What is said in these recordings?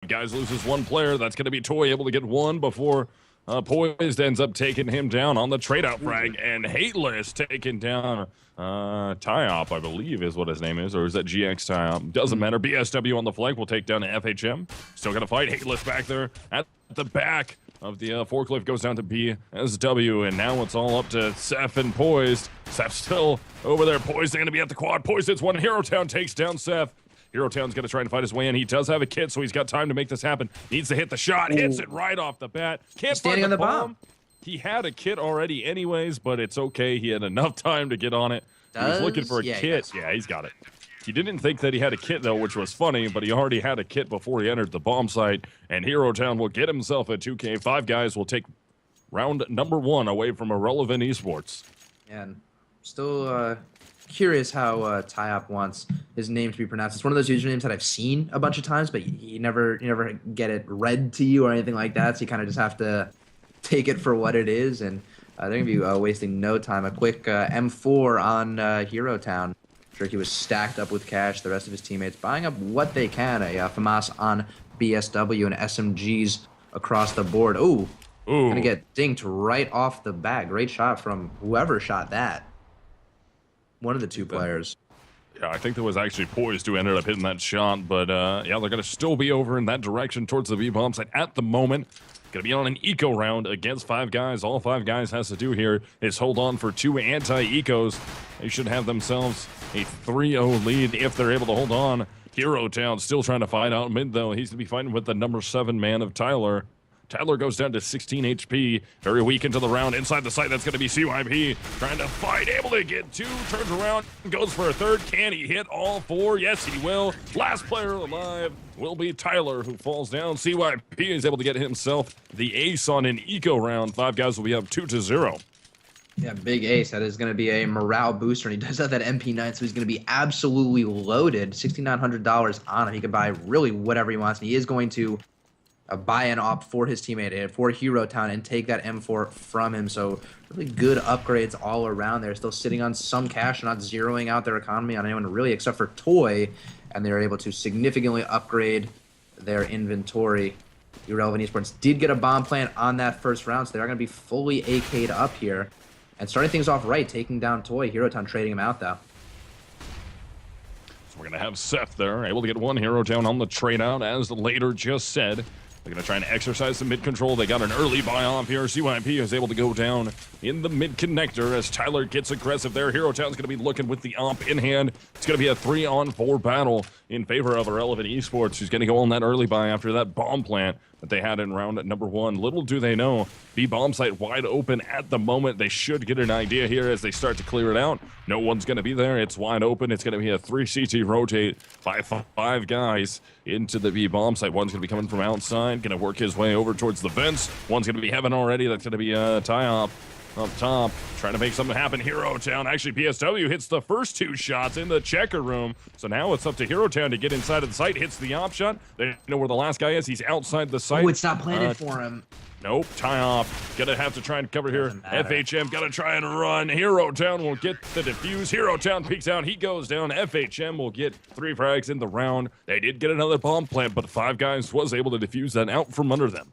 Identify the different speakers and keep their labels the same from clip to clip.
Speaker 1: Guys loses one player. That's going to be Toy able to get one before Poised ends up taking him down on the trade-out frag, and Hateless taking down Tyop, I believe is what his name is, or is that GX Tyop? Doesn't matter. BSW on the flank will take down FHM. Still going to fight. Hateless back there at the back of the forklift goes down to BSW, and now it's all up to Seth and Poised. Seth's still over there. Poised going to be at the quad. Poised hits one. Hero Town takes down Seth. Hero Town's going to try and fight his way in. He does have a kit, so he's got time to make this happen. Needs to hit the shot. Hits it right off the bat. Can't find the bomb. He had a kit already anyways, but it's okay. He had enough time to get on it. He was looking for a kit. Yeah, he's got it. He didn't think that he had a kit, though, which was funny, but he already had a kit before he entered the bomb site, and Hero Town will get himself a 2K. 5 guys will take round number 1 away from eRelevant eSports.
Speaker 2: And still curious how Tyop wants his name to be pronounced. It's one of those usernames that I've seen a bunch of times, but you never get it read to you or anything like that, so you kind of just have to take it for what it is, and they're going to be wasting no time. A quick M4 on Hero Town. Sure, he was stacked up with cash. The rest of his teammates buying up what they can. A FAMAS on BSW and SMGs across the board. Ooh. Gonna get dinked right off the bat. Great shot from whoever shot that. One of the 2 players.
Speaker 1: Yeah, I think there was actually Poised who ended up hitting that shot, but yeah, they're going to still be over in that direction towards the B-bomb site at the moment. Going to be on an eco round against 5 guys. All 5 guys has to do here is hold on for 2 anti-ecos. They should have themselves a 3-0 lead if they're able to hold on. Hero Town still trying to fight out mid, though. He's going to be fighting with the number 7 man of Tyler. Tyler goes down to 16 HP. Very weak into the round. Inside the site, that's going to be CYP. Trying to fight. Able to get 2. Turns around. Goes for a 3rd. Can he hit all 4? Yes, he will. Last player alive will be Tyler, who falls down. CYP is able to get himself the ace on an eco round. 5 guys will be up 2-0.
Speaker 2: Yeah, big ace. That is going to be a morale booster, and he does have that MP9, so he's going to be absolutely loaded. $6,900 on him. He can buy really whatever he wants, and he is going to buy an op for his teammate, for Hero Town, and take that M4 from him. So really good upgrades all around. They're still sitting on some cash, not zeroing out their economy on anyone really except for Toy, and they're able to significantly upgrade their inventory. eRelevant eSports did get a bomb plant on that first round, so they're going to be fully AK'd up here. And starting things off right, taking down Toy. Hero Town trading him out, though.
Speaker 1: So we're going to have Seth there, able to get 1 Hero Town on the trade out, as Later just said. They're going to try and exercise some mid control. They got an early buy off here. CYP is able to go down in the mid connector as Tyler gets aggressive there. Hero Town's going to be looking with the op in hand. It's going to be a 3-on-4 battle in favor of eRelevant eSports, who's going to go on that early buy after that bomb plant that they had in round number 1. Little do they know, B-bomb site wide open at the moment. They should get an idea here as they start to clear it out. No one's going to be there. It's wide open. It's going to be a 3CT rotate by 5 guys into the B-bomb site. One's going to be coming from outside, going to work his way over towards the fence. One's going to be heaven already. That's going to be Tyop up top, trying to make something happen. Hero Town, actually BSW hits the first 2 shots in the checker room. So now it's up to Hero Town to get inside of the site. Hits the op shot. They know where the last guy is. He's outside the site.
Speaker 2: Oh, it's not planted for him.
Speaker 1: Nope, Tyop gonna have to try and cover here. FHM gotta try and run. Hero Town will get the defuse. Hero Town peeks out. He goes down. FHM will get 3 frags in the round. They did get another bomb plant, but 5 guys was able to defuse that out from under them.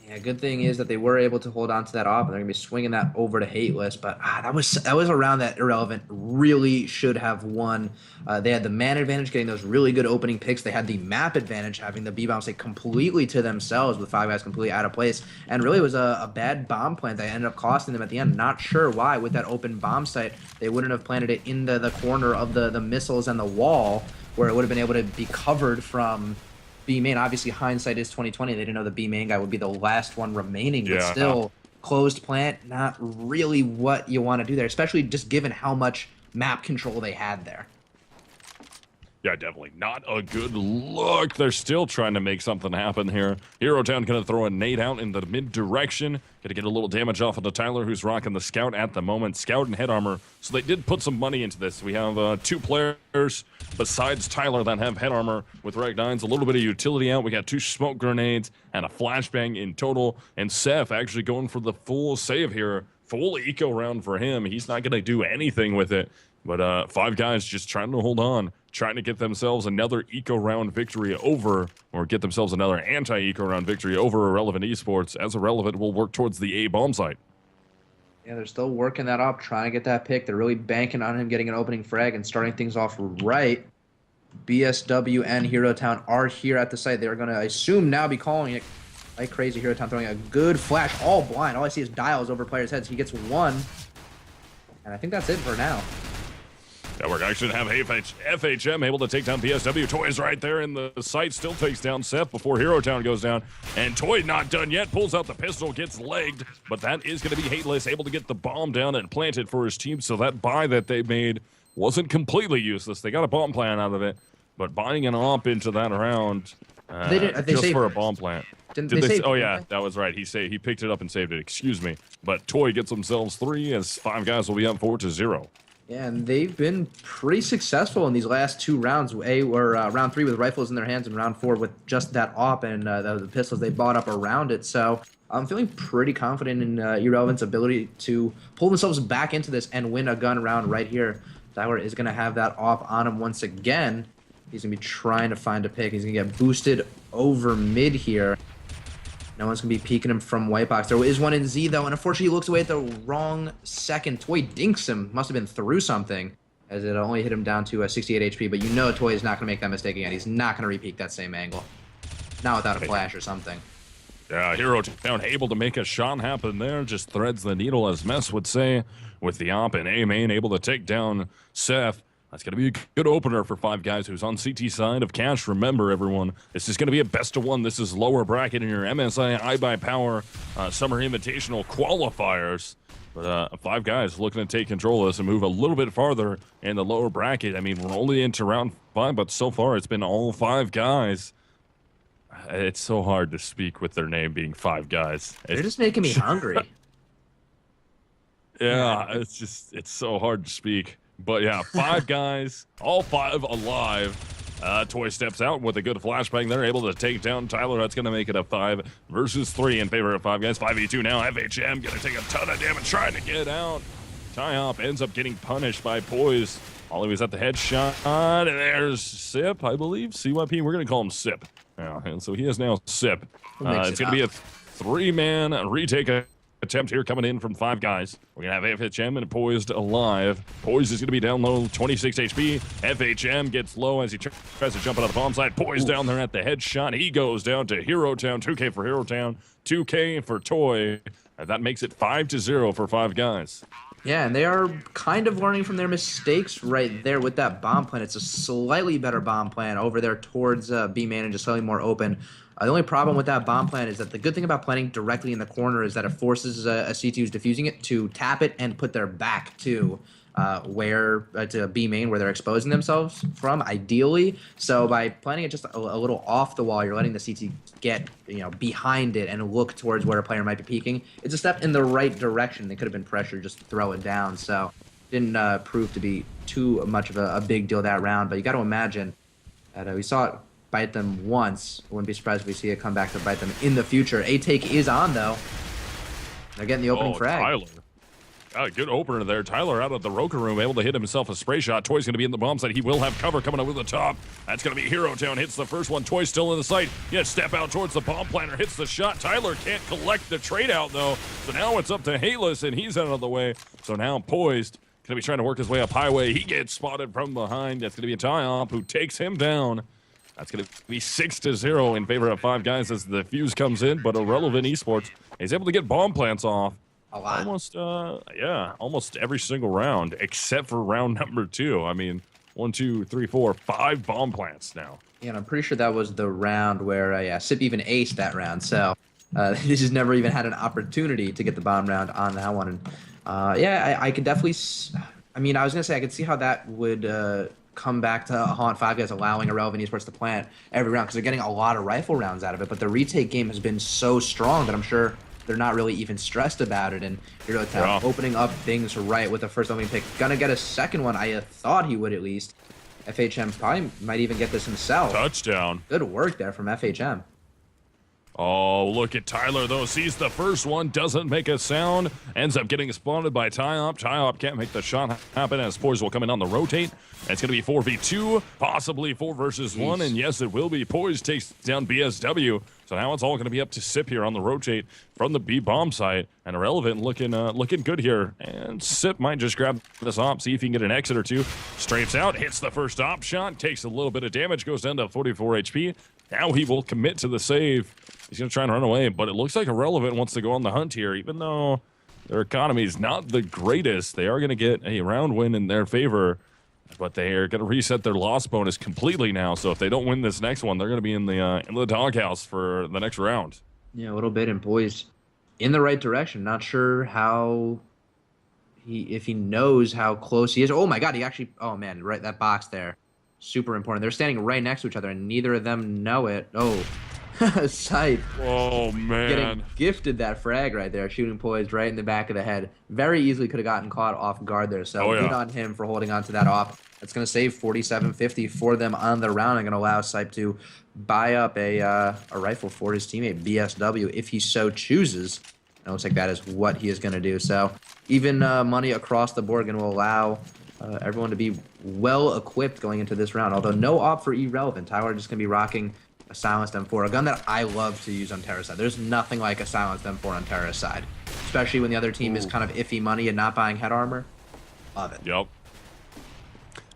Speaker 2: Yeah, good thing is that they were able to hold on to that op, and they're going to be swinging that over to Hateless. But that was a round that eRelevant really should have won. They had the man advantage, getting those really good opening picks. They had the map advantage, having the B-bomb stay completely to themselves with 5 guys completely out of place. And really, it was a bad bomb plant that ended up costing them at the end. Not sure why. With that open bomb site, they wouldn't have planted it in the corner of the missiles and the wall, where it would have been able to be covered from B main. Obviously, hindsight is 2020. They didn't know the B main guy would be the last one remaining, but still, closed plant, not really what you want to do there, especially just given how much map control they had there.
Speaker 1: Yeah, definitely not a good look. They're still trying to make something happen here. Hero Town going to throw a nade out in the mid direction. Going to get a little damage off of the Tyler, who's rocking the Scout at the moment. Scout and head armor. So they did put some money into this. We have 2 players besides Tyler that have head armor with Reg 9s. A little bit of utility out. We got 2 smoke grenades and a flashbang in total. And Seth actually going for the full save here. Full eco round for him. He's not going to do anything with it. But Five Guys just trying to hold on, trying to get themselves another eco round victory over, or get themselves another anti-eco round victory over eRelevant eSports, as eRelevant will work towards the A bomb site.
Speaker 2: Yeah, they're still working that up, trying to get that pick. They're really banking on him getting an opening frag and starting things off right. BSW and Hero Town are here at the site. They're going to, I assume, now be calling it like crazy. Hero Town throwing a good flash, all blind. All I see is dials over players' heads. He gets one. And I think that's it for now.
Speaker 1: Yeah, we're actually going to have FHM able to take down BSW. Toy's right there in the site, still takes down Seth before Hero Town goes down. And Toy not done yet, pulls out the pistol, gets legged. But that is going to be Hateless, able to get the bomb down and plant it for his team. So that buy that they made wasn't completely useless. They got a bomb plant out of it. But buying an op into that round just for a bomb plant.
Speaker 2: Did they save
Speaker 1: oh, yeah, that was right. He picked it up and saved it. Excuse me. But Toy gets themselves 3 as Five Guys will be up 4-0.
Speaker 2: Yeah, and they've been pretty successful in these last 2 rounds. Round 3 with rifles in their hands, and round 4 with just that op and the pistols they bought up around it. So I'm feeling pretty confident in eRelevant's ability to pull themselves back into this and win a gun round right here. Tyler is going to have that op on him once again. He's going to be trying to find a pick. He's going to get boosted over mid here. No one's going to be peeking him from white box. There is one in Z, though, and unfortunately he looks away at the wrong second. Toy dinks him. Must have been through something, as it only hit him down to 68 HP. But you know Toy is not going to make that mistake again. He's not going to repeat that same angle. Not without a flash or something.
Speaker 1: Yeah, Hero Town able to make a shot happen there. Just threads the needle, as Mess would say, with the op and A main able to take down Seth. That's going to be a good opener for Five Guys, who's on CT side of cash. Remember, everyone, this is going to be a best-of-1. This is lower bracket in your MSI IBP Power Summer Invitational qualifiers. But Five Guys looking to take control of this and move a little bit farther in the lower bracket. I mean, we're only into round 5, but so far it's been all Five Guys. It's so hard to speak with their name being Five Guys.
Speaker 2: They're just making me hungry.
Speaker 1: Yeah, it's so hard to speak. But yeah, Five Guys, all 5 alive. Toy steps out with a good flashbang. They're able to take down Tyler. That's going to make it a 5 versus 3 in favor of Five Guys. 5v2 now. FHM going to take a ton of damage trying to get out. Tyop ends up getting punished by Poise. While he was at the headshot. And there's Sip, I believe. CYP, we're going to call him Sip. Yeah, and so he is now Sip. It's going to be a 3-man retake attempt here coming in from Five Guys. We're going to have FHM and Poised alive. Poised is going to be down low, 26 HP. FHM gets low as he tries to jump out of the bomb site. Poised down there at the headshot. He goes down to Hero Town. 2K for Hero Town, 2K for Toy. And that makes it 5-0 for Five Guys.
Speaker 2: Yeah, and they are kind of learning from their mistakes right there with that bomb plan. It's a slightly better bomb plan over there towards B main and just slightly more open. The only problem with that bomb plan is that the good thing about planting directly in the corner is that it forces a CT who's diffusing it to tap it and put their back to to B main where they're exposing themselves from, ideally. So by planting it just a little off the wall, you're letting the CT get behind it and look towards where a player might be peeking. It's a step in the right direction. They could have been pressured, just throw it down. So didn't prove to be too much of a big deal that round. But you got to imagine that we saw it bite them once. I wouldn't be surprised if we see it come back to bite them in the future. A-Take is on, though. They're getting the opening frag.
Speaker 1: Tyler. Good opener there. Tyler out of the Roker room, able to hit himself a spray shot. Toy's going to be in the bomb site. He will have cover coming over the top. That's going to be Hero Town. Hits the first one. Toy's still in the site. Yeah, step out towards the bomb planter. Hits the shot. Tyler can't collect the trade out, though. So now it's up to Hateless, and he's out of the way. So now Poised. Going to be trying to work his way up highway. He gets spotted from behind. That's going to be a Tyop who takes him down. That's going to be 6-0 in favor of Five Guys as the fuse comes in, but eRelevant eSports is able to get bomb plants off.
Speaker 2: A lot.
Speaker 1: Almost every single round, except for round number 2. I mean, 1, 2, 3, 4, 5 bomb plants now.
Speaker 2: Yeah, and I'm pretty sure that was the round where Sip even aced that round. So he just never even had an opportunity to get the bomb round on that one. And I could definitely. I mean, I was gonna say I could see how that would come back to haunt Five Guys, allowing eRelevant eSports to plant every round because they're getting a lot of rifle rounds out of it. But the retake game has been so strong that I'm sure they're not really even stressed about it. And Hero Town opening up things right with the first opening pick. Gonna get a second one. I thought he would at least. FHM probably might even get this himself.
Speaker 1: Touchdown.
Speaker 2: Good work there from FHM.
Speaker 1: Oh, look at Tyler, though. Sees the first one, doesn't make a sound. Ends up getting spotted by Tyop. Tyop can't make the shot happen as Poise will come in on the rotate. It's going to be 4v2, possibly 4 versus 1. And yes, it will be. Poise takes down BSW. So now it's all going to be up to Sip here on the rotate from the B bomb site. And eRelevant looking good here. And Sip might just grab this op, see if he can get an exit or two. Strafes out, hits the first op shot, takes a little bit of damage, goes down to 44 HP. Now he will commit to the save. He's going to try and run away, but it looks like eRelevant wants to go on the hunt here, even though their economy is not the greatest. They are going to get a round win in their favor, but they are going to reset their loss bonus completely now. So if they don't win this next one, they're going to be in the doghouse for the next round.
Speaker 2: Yeah, a little bit, and Poise in the right direction. Not sure how if he knows how close he is. Oh my God, he actually. Oh man, right, that box there, super important. They're standing right next to each other, and neither of them know it. Oh. Sight.
Speaker 1: Oh man,
Speaker 2: getting gifted that frag right there, shooting Poised right in the back of the head. Very easily could have gotten caught off guard there. So good on him for holding on to that off. It's going to save 4750 for them on the round and going to allow Sipe to buy up a rifle for his teammate BSW if he so chooses. It looks like that is what he is going to do. So even money across the board going to allow everyone to be well equipped going into this round. Although no op for eRelevant. Tyler just going to be rocking a silenced M4, a gun that I love to use on Terra's side. There's nothing like a silenced M4 on Terra's side, especially when the other team is kind of iffy money and not buying head armor. Love it.
Speaker 1: Yep.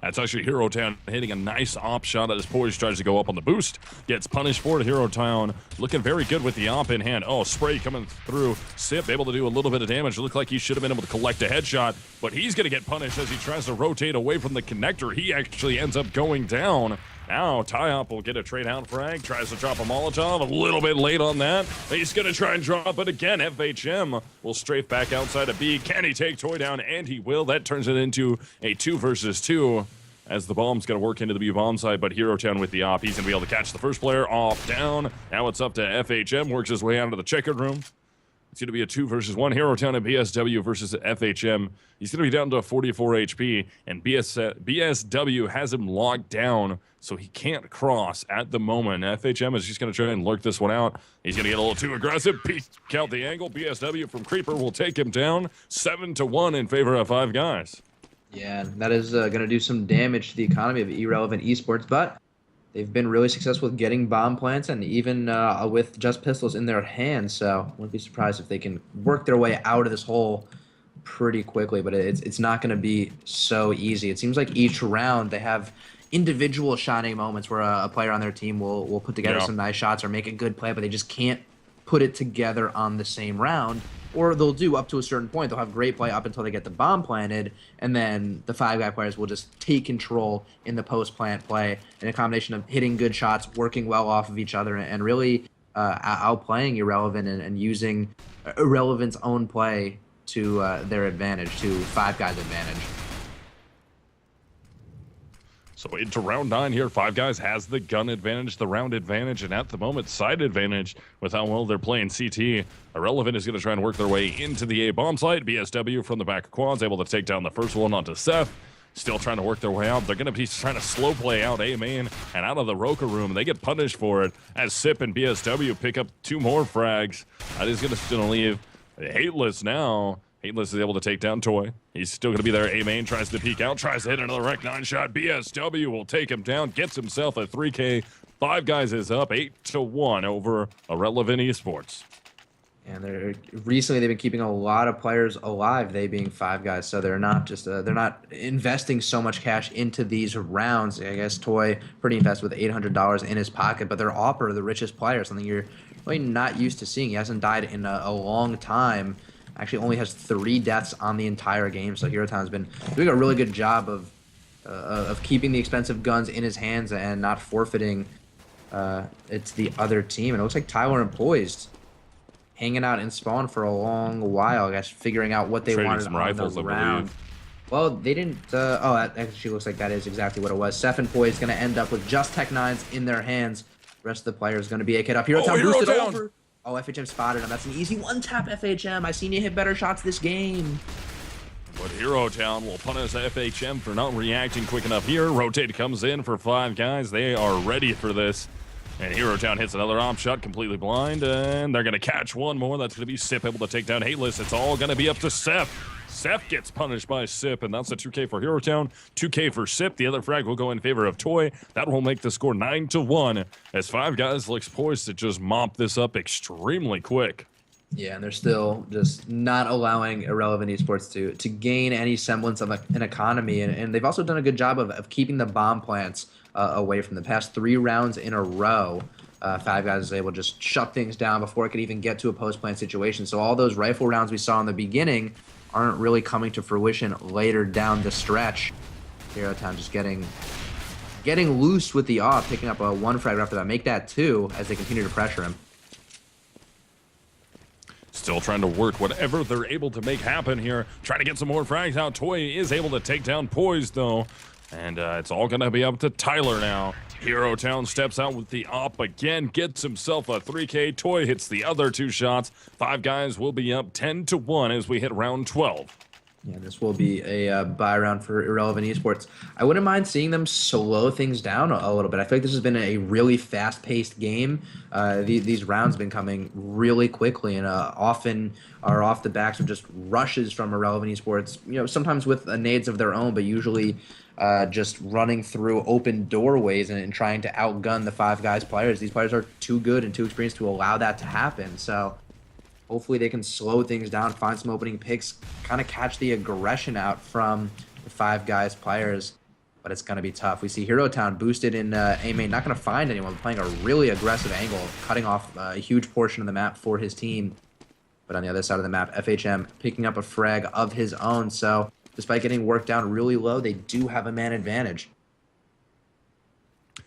Speaker 1: That's actually Hero Town hitting a nice op shot as Poise tries to go up on the boost. Gets punished for it. Hero Town looking very good with the op in hand. Oh, spray coming through. Sip able to do a little bit of damage. It looked like he should have been able to collect a headshot, but he's going to get punished as he tries to rotate away from the connector. He actually ends up going down. Now, Tyop will get a trade out frag, tries to drop a Molotov, a little bit late on that. He's going to try and drop it again. FHM will strafe back outside of B. Can he take Toy down? And he will. That turns it into a 2 versus 2 as the bomb's going to work into the B bomb side, but Hero Town with the op. He's going to be able to catch the first player off down. Now it's up to FHM, works his way out of the checkered room. It's going to be a 2 versus 1. Hero Town and BSW versus FHM. He's going to be down to 44 HP, and BSW has him locked down, so he can't cross at the moment. FHM is just going to try and lurk this one out. He's going to get a little too aggressive. Peek out the angle. BSW from Creeper will take him down 7-1 in favor of 5 guys.
Speaker 2: Yeah, that is going to do some damage to the economy of eRelevant esports, but they've been really successful with getting bomb plants and even with just pistols in their hands. So wouldn't be surprised if they can work their way out of this hole pretty quickly. But it's not going to be so easy. It seems like each round they have individual shining moments where a player on their team will put together some nice shots or make a good play, but they just can't put it together on the same round. Or they'll do up to a certain point. They'll have great play up until they get the bomb planted, and then the 5-guy players will just take control in the post-plant play in a combination of hitting good shots, working well off of each other, and really outplaying eRelevant and using eRelevant's own play to their advantage, to 5-guys' advantage.
Speaker 1: So into round 9 here, 5 guys has the gun advantage, the round advantage, and at the moment, side advantage with how well they're playing CT. eRelevant is going to try and work their way into the A bomb site. BSW from the back of quads able to take down the first one onto Seth. Still trying to work their way out. They're going to be trying to slow play out A main and out of the Roka room. They get punished for it as Sip and BSW pick up 2 more frags. That is going to leave Hateless now. Hateless is able to take down Toy. He's still going to be there. A-main tries to peek out, tries to hit another Rec 9 shot. BSW will take him down, gets himself a 3K. 5 guys is up 8-1 over eRelevant eSports.
Speaker 2: And recently they've been keeping a lot of players alive, they being 5 guys. So they're not just they're not investing so much cash into these rounds. I guess Toy pretty invested with $800 in his pocket, but they're Opera, the richest player, something you're really not used to seeing. He hasn't died in a long time. Actually only has 3 deaths on the entire game, so Hero Town's been doing a really good job of keeping the expensive guns in his hands and not forfeiting it's the other team. And it looks like Tyler and Poised hanging out in spawn for a long while, I guess, figuring out what they wanted on
Speaker 1: rifles,
Speaker 2: the round. Well, they didn't. Oh, that actually looks like that is exactly what it was. Seth and Poised going to end up with just Tech 9s in their hands. The rest of the players going to be AK'd up. Hero Town boosted over. Oh, FHM spotted him. That's an easy one-tap, FHM. I seen you hit better shots this game.
Speaker 1: But Hero Town will punish FHM for not reacting quick enough here. Rotate comes in for 5 guys. They are ready for this. And Hero Town hits another op shot, completely blind, and they're going to catch one more. That's going to be Sip able to take down Hateless. It's all going to be up to Seth. Seth gets punished by Sip, and that's a 2K for Hero Town, 2K for Sip. The other frag will go in favor of Toy. That will make the score 9-1, as Five Guys looks poised to just mop this up extremely quick.
Speaker 2: Yeah, and they're still just not allowing eRelevant eSports to gain any semblance of an economy, and they've also done a good job of keeping the bomb plants away from the past 3 rounds in a row. Five Guys is able to just shut things down before it could even get to a post-plant situation. So all those rifle rounds we saw in the beginning aren't really coming to fruition later down the stretch. Hero Town just getting loose with the off, picking up a 1 frag after that. Make that 2 as they continue to pressure him.
Speaker 1: Still trying to work whatever they're able to make happen here. Trying to get some more frags out. Toy is able to take down Poise, though. And it's all going to be up to Tyler now. Hero Town steps out with the op again. Gets himself a 3K. Toy hits the other 2 shots. Five Guys will be up 10-1 as we hit round 12.
Speaker 2: Yeah, this will be a buy round for eRelevant eSports. I wouldn't mind seeing them slow things down a little bit. I feel like this has been a really fast-paced game. These rounds have been coming really quickly and often are off the backs of just rushes from eRelevant eSports. You know, sometimes with nades of their own, but usually just running through open doorways and trying to outgun the Five Guys players. These players are too good and too experienced to allow that to happen. So hopefully they can slow things down, find some opening picks, kind of catch the aggression out from the Five Guys players, but it's going to be tough. We see Hero Town boosted in A main, not going to find anyone, playing a really aggressive angle, cutting off a huge portion of the map for his team. But on the other side of the map, FHM picking up a frag of his own, so despite getting worked down really low, they do have a man advantage.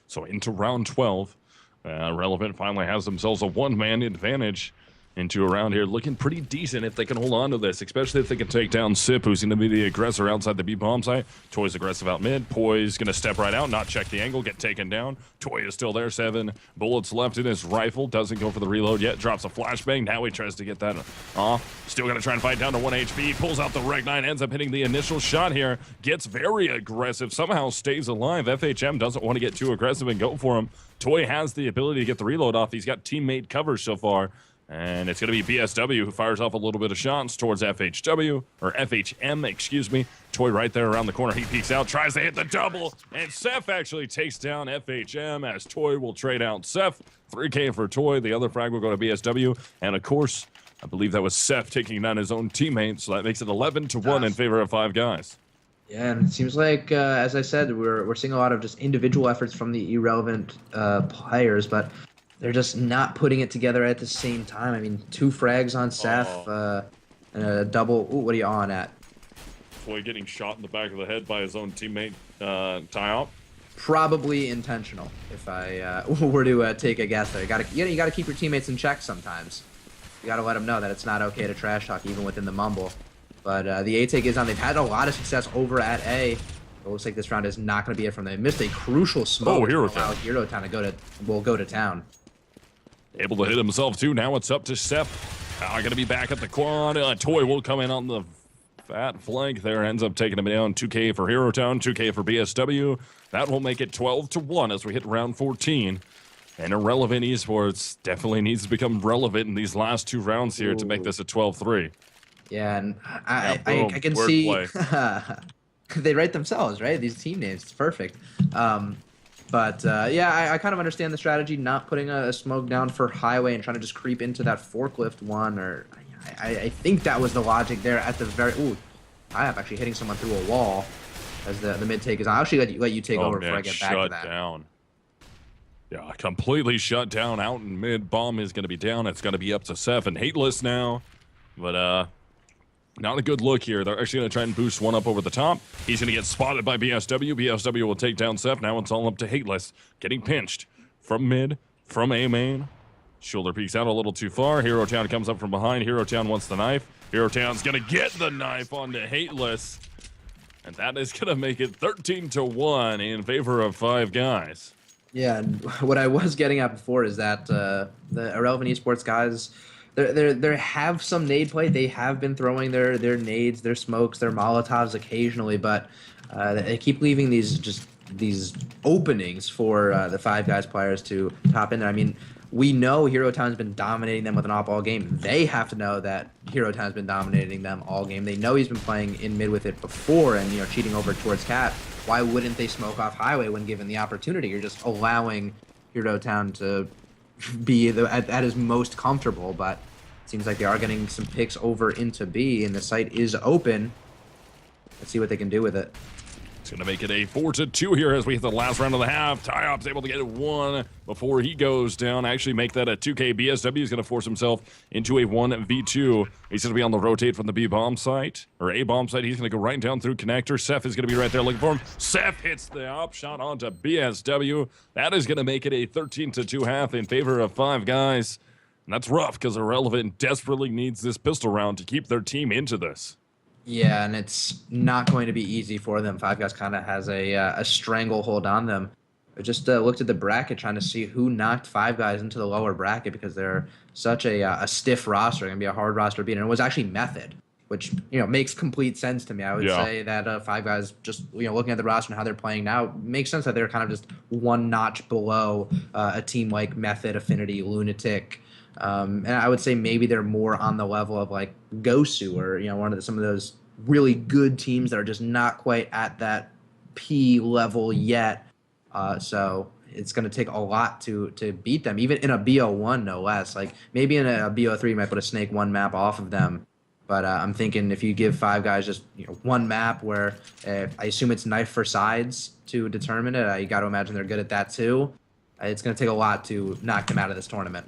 Speaker 1: So into round 12, Relevant finally has themselves a 1-man advantage into a round here, looking pretty decent if they can hold on to this, especially if they can take down Sip, who's going to be the aggressor outside the B-bomb site. Toy's aggressive out mid. Poy's going to step right out, not check the angle, get taken down. Toy is still there, 7 bullets left in his rifle. Doesn't go for the reload yet, drops a flashbang. Now he tries to get that off. Still going to try and fight down to 1 HP. Pulls out the Reg 9, ends up hitting the initial shot here. Gets very aggressive, somehow stays alive. FHM doesn't want to get too aggressive and go for him. Toy has the ability to get the reload off. He's got teammate cover so far. And it's going to be BSW who fires off a little bit of shots towards FHW, or FHM, excuse me. Toy right there around the corner. He peeks out, tries to hit the double, and Seth actually takes down FHM as Toy will trade out Seth. 3K for Toy. The other frag will go to BSW. And, of course, I believe that was Seth taking down his own teammate, so that makes it 11-1 in favor of Five Guys.
Speaker 2: Yeah, and it seems like, as I said, we're seeing a lot of just individual efforts from the eRelevant players, but they're just not putting it together at the same time. I mean, 2 frags on Seth, and a double. Ooh, what are you on at?
Speaker 1: Toy getting shot in the back of the head by his own teammate, Tyop.
Speaker 2: Probably intentional, if I were to take a guess there. You gotta keep your teammates in check sometimes. You gotta let them know that it's not okay to trash talk, even within the mumble. But the A take is on. They've had a lot of success over at A. It looks like this round is not going to be it from them. They missed a crucial smoke.
Speaker 1: Oh, Hero Town.
Speaker 2: Hero Town to go to town.
Speaker 1: Able to hit himself, too. Now it's up to Seth. Going to be back at the quad. Toy will come in on the fat flank there. Ends up taking him down. 2K for Hero Town, 2K for BSW. That will make it 12-1 as we hit round 14. And eRelevant eSports definitely needs to become relevant in these last 2 rounds here to make this a 12-3.
Speaker 2: Yeah, and I can see they write themselves, right? These team names. It's perfect. Yeah, I kind of understand the strategy, not putting a smoke down for highway and trying to just creep into that forklift one. Or I think that was the logic there at the very. Ooh, I am actually hitting someone through a wall as the mid take is on. I'll actually let you take over before I get back to that.
Speaker 1: Down. Yeah, completely shut down out in mid. Bomb is going to be down. It's going to be up to 7. Hateless now, but not a good look here. They're actually going to try and boost one up over the top. He's going to get spotted by BSW. BSW will take down Seth. Now it's all up to Hateless. Getting pinched from mid, from A main. Shoulder peeks out a little too far. Hero Town comes up from behind. Hero Town wants the knife. Hero Town's going to get the knife onto Hateless. And that is going to make it 13-1 in favor of Five Guys.
Speaker 2: Yeah, and what I was getting at before is that the eRelevant eSports guys, they have some nade play. They have been throwing their nades, their smokes, their molotovs occasionally, but they keep leaving these just these openings for the Five Guys players to top in there. I mean, we know Hero Town's been dominating them with an op all game. They have to know that Hero Town's been dominating them all game. They know he's been playing in mid with it before and, cheating over towards Cat. Why wouldn't they smoke off Highway when given the opportunity? You're just allowing Hero Town to be at his most comfortable, but it seems like they are getting some picks over into B, and the site is open. Let's see what they can do with it.
Speaker 1: It's going to make it a 4-2 here as we hit the last round of the half. Tyop's able to get one before he goes down. Actually make that a 2K. BSW is going to force himself into a 1v2. He's going to be on the rotate from the B bomb site, or A bomb site. He's going to go right down through connector. Seth is going to be right there looking for him. Seth hits the op shot onto BSW. That is going to make it a 13-2 half in favor of Five Guys. And that's rough because eRelevant desperately needs this pistol round to keep their team into this.
Speaker 2: Yeah, and it's not going to be easy for them. Five Guys kind of has a stranglehold on them. I just looked at the bracket trying to see who knocked Five Guys into the lower bracket because they're such a stiff roster. Going to be a hard roster to beat. And it was actually Method, which makes complete sense to me. I would say that Five Guys, just looking at the roster and how they're playing now, makes sense that they're kind of just one notch below a team like Method, Affinity, Lunatic. And I would say maybe they're more on the level of like Gosu or some of those really good teams that are just not quite at that P level yet. So it's going to take a lot to beat them, even in a BO1 no less. Like maybe in a BO3 you might put a Snake 1 map off of them. But I'm thinking if you give Five Guys just one map where I assume it's knife for sides to determine it, you got to imagine they're good at that too. It's going to take a lot to knock them out of this tournament.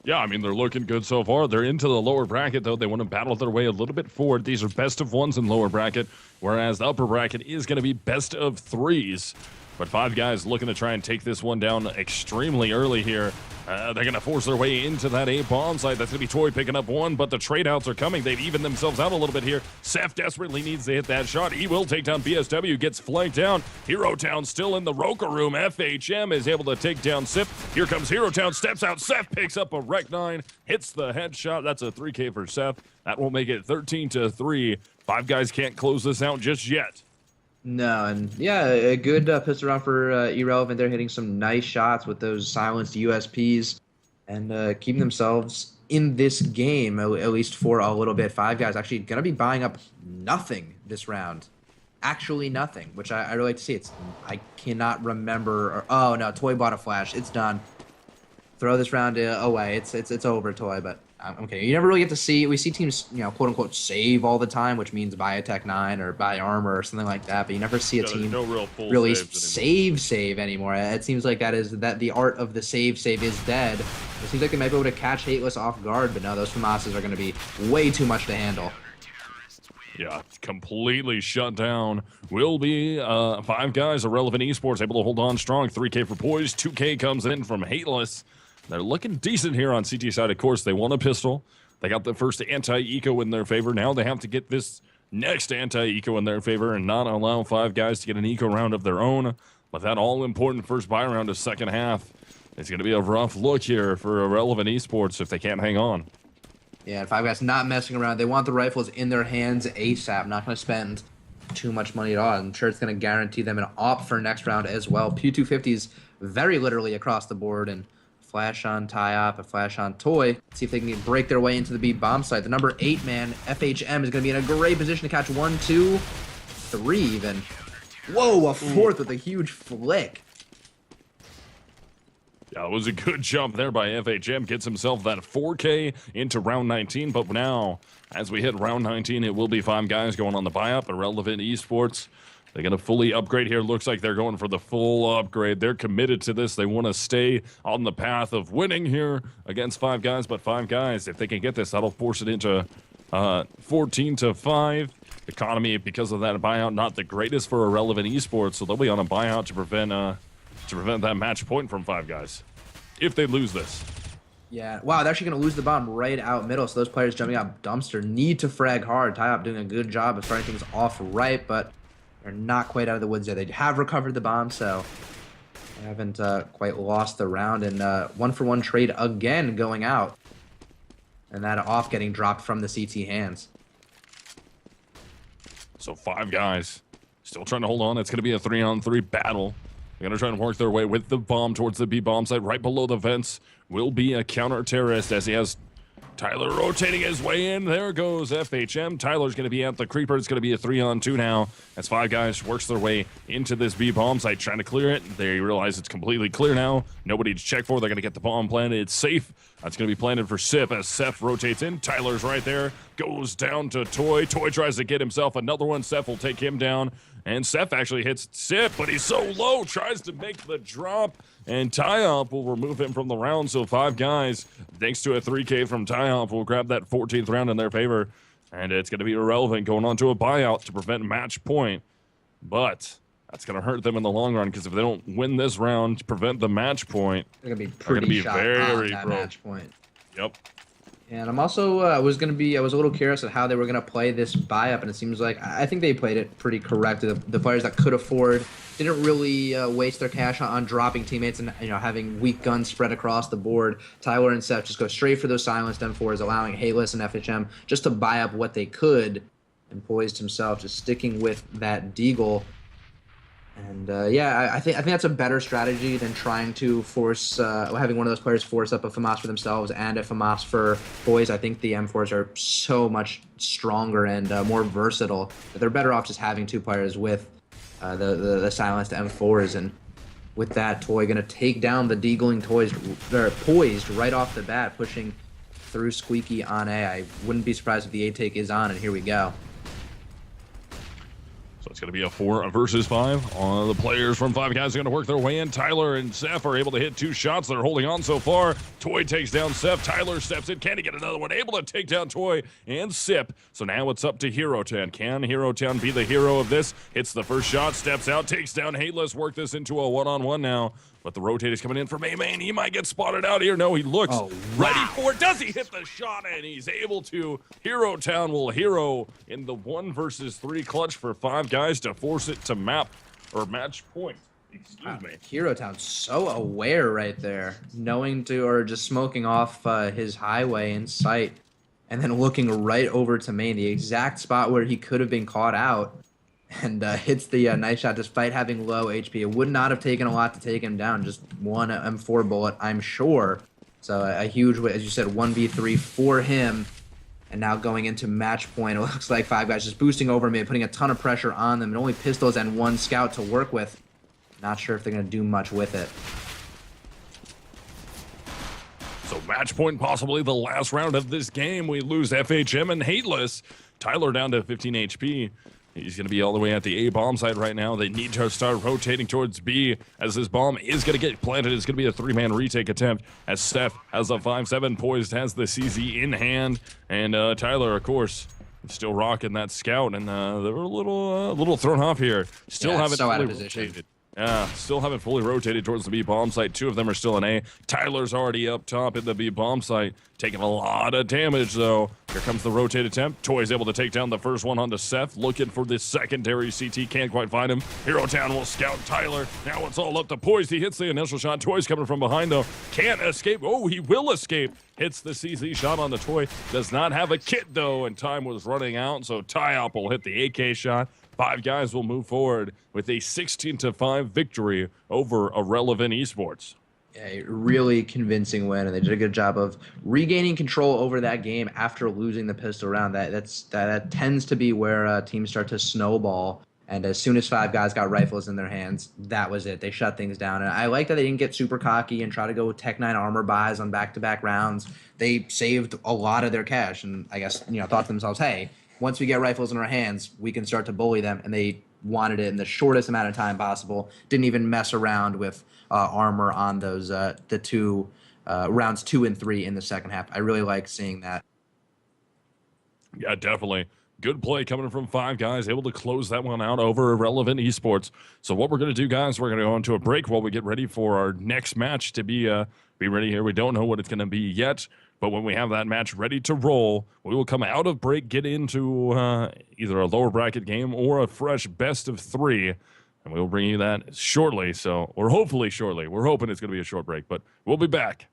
Speaker 1: Yeah, I mean, they're looking good so far. They're into the lower bracket, though. They want to battle their way a little bit forward. These are best of ones in lower bracket, whereas the upper bracket is going to be best of threes. But Five Guys looking to try and take this one down extremely early here. They're going to force their way into that A bomb site. That's going to be Toy picking up one, but the trade outs are coming. They've evened themselves out a little bit here. Seth desperately needs to hit that shot. He will take down BSW, gets flanked down. Hero Town still in the Roka room. FHM is able to take down Sip. Here comes Hero Town, steps out. Seth picks up a Rec 9, hits the headshot. That's a 3K for Seth. That will make it 13-3. Five Guys can't close this out just yet.
Speaker 2: No, and yeah, a good pistol round for eRelevant. They're hitting some nice shots with those silenced USPs and keeping themselves in this game, at least for a little bit. Five Guys actually going to be buying up nothing this round. Actually nothing, which I really like to see. I cannot remember. Oh, no, Toy bought a flash. It's done. Throw this round away. It's over, Toy, but okay. You never really get to see. We see teams, quote unquote, save all the time, which means buy a Tech 9 or buy armor or something like that. But you never see a team really save anymore. It seems like that the art of the save is dead. It seems like they might be able to catch Hateless off guard, but no, those FAMASas are going to be way too much to handle.
Speaker 1: Yeah, completely shut down. Will be Five Guys, eRelevant eSports, able to hold on strong. 3K for Poise, 2K comes in from Hateless. They're looking decent here on CT side. Of course, they won a pistol. They got the first anti-eco in their favor. Now they have to get this next anti-eco in their favor and not allow Five Guys to get an eco round of their own. But that all-important first buy round of second half is going to be a rough look here for eRelevant eSports if they can't hang on.
Speaker 2: Yeah, Five Guys not messing around. They want the rifles in their hands ASAP. Not going to spend too much money at all. I'm sure it's going to guarantee them an op for next round as well. P250s very literally across the board, and flash on Tyop, a flash on Toy. See if they can break their way into the B bomb site. The number 8 man, FHM, is going to be in a great position to catch 1, 2, 3 even. Whoa, a fourth with a huge flick.
Speaker 1: Yeah, it was a good jump there by FHM. Gets himself that 4K into round 19. But now, as we hit round 19, it will be Five Guys going on the buy-up. eRelevant eSports, they're going to fully upgrade here. Looks like they're going for the full upgrade. They're committed to this. They want to stay on the path of winning here against Five Guys. But Five Guys, if they can get this, that'll force it into 14-5. Economy, because of that buyout, not the greatest for eRelevant eSports. So they'll be on a buyout to prevent that match point from Five Guys if they lose this.
Speaker 2: Yeah, wow, they're actually going to lose the bomb right out middle, so those players jumping out dumpster need to frag hard. Tyop doing a good job of starting things off right, but they're not quite out of the woods yet. They have recovered the bomb, so they haven't quite lost the round, and 1-for-1 trade again going out, and that off getting dropped from the CT hands.
Speaker 1: So Five Guys Still trying to hold on. It's going to be a 3-on-3 battle. They're going to try and work their way with the bomb towards the B bomb site. Right below the vents will be a counter-terrorist as he has Tyler rotating his way in. There goes FHM. Tyler's going to be at the creeper. It's going to be a 3-on-2 now as 5 guys works their way into this B bomb site trying to clear it. They realize it's completely clear now. Nobody to check for. They're going to get the bomb planted. It's safe. That's going to be planted for Sip as Seth rotates in. Tyler's right there. Goes down to Toy. Toy tries to get himself another one. Seth will take him down. And Seth actually hits Sip, but he's so low. Tries to make the drop. And Tyop will remove him from the round. So 5 guys, thanks to a 3K from Tyop, will grab that 14th round in their favor. And it's going to be irrelevant going on to a buyout to prevent match point. But that's going to hurt them in the long run because if they don't win this round to prevent the match point,
Speaker 2: they're going to be pretty shot on that match point.
Speaker 1: Yep.
Speaker 2: And I'm also I was a little curious at how they were going to play this buy-up, and it seems like I think they played it pretty correct. The players that could afford didn't really waste their cash on dropping teammates and having weak guns spread across the board. Tyler and Seth just go straight for those silenced M4s, allowing Hayless and FHM just to buy up what they could, and Poised himself just sticking with that Deagle. And yeah, I think that's a better strategy than trying to force having one of those players force up a FAMAS for themselves and a FAMAS for Boys. I think the M4s are so much stronger and more versatile that they're better off just having 2 players with the silenced M4s. And with that, Toy going to take down the Deagling Poised right off the bat, pushing through Squeaky on A. I wouldn't be surprised if the A take is on, and here we go.
Speaker 1: So it's going to be a 4 versus 5. The players from 5 guys are going to work their way in. Tyler and Seth are able to hit 2 shots. They're holding on so far. Toy takes down Seth. Tyler steps in. Can he get another one? Able to take down Toy and Sip. So now it's up to Hero Town. Can Hero Town be the hero of this? Hits the first shot, steps out, takes down Hateless. Work this into a 1-on-1 now. But the rotator's coming in for Maymane. He might get spotted out here. No, he looks ready for it. Does he hit the shot? And he's able to. Hero Town will hero in the 1 versus 3 clutch for 5 guys to force it to match point. Excuse me.
Speaker 2: Hero Town's so aware right there, knowing to or just smoking off his highway in sight, and then looking right over to Main, the exact spot where he could have been caught out. And hits the nice shot despite having low HP. It would not have taken a lot to take him down. Just 1 M4 bullet, I'm sure. So a huge, as you said, 1v3 for him. And now going into match point, it looks like 5 guys just boosting over him, putting a ton of pressure on them. And only pistols and 1 scout to work with. Not sure if they're going to do much with it.
Speaker 1: So match point possibly the last round of this game. We lose FHM and Hateless. Tyler down to 15 HP. He's going to be all the way at the A bomb site right now. They need to start rotating towards B as this bomb is going to get planted. It's going to be a 3-man retake attempt as Seth has a 5-7. Poised has the CZ in hand. And Tyler, of course, still rocking that scout. And they were a little thrown off here. Still haven't
Speaker 2: so out of
Speaker 1: rotated.
Speaker 2: position.
Speaker 1: Yeah, still haven't fully rotated towards the B bomb site. 2 of them are still in A. Tyler's already up top in the B bomb site, taking a lot of damage though. Here comes the rotate attempt. Toy's able to take down the first one onto Seth, looking for this secondary CT. Can't quite find him. Hero Town will scout Tyler. Now it's all up to Poise. He hits the initial shot. Toy's coming from behind though. Can't escape. Oh, he will escape. Hits the CZ shot on the Toy. Does not have a kit though, and time was running out. So Tyop will hit the AK shot. 5 guys will move forward with a 16-5 victory over eRelevant eSports.
Speaker 2: A really convincing win, and they did a good job of regaining control over that game after losing the pistol round. That tends to be where teams start to snowball. And as soon as 5 guys got rifles in their hands, that was it. They shut things down. And I like that they didn't get super cocky and try to go with Tech 9 armor buys on back-to-back rounds. They saved a lot of their cash, and I guess thought to themselves, hey, once we get rifles in our hands, we can start to bully them. And they wanted it in the shortest amount of time possible. Didn't even mess around with armor on those the 2 rounds 2 and 3 in the second half. I really like seeing that.
Speaker 1: Yeah, definitely. Good play coming from 5 guys, able to close that one out over eRelevant eSports. So what we're going to do, guys, we're going to go into a break while we get ready for our next match to be ready here. We don't know what it's going to be yet, but when we have that match ready to roll, we will come out of break, get into either a lower bracket game or a fresh best of 3, and we will bring you that shortly. So, or hopefully shortly. We're hoping it's going to be a short break, but we'll be back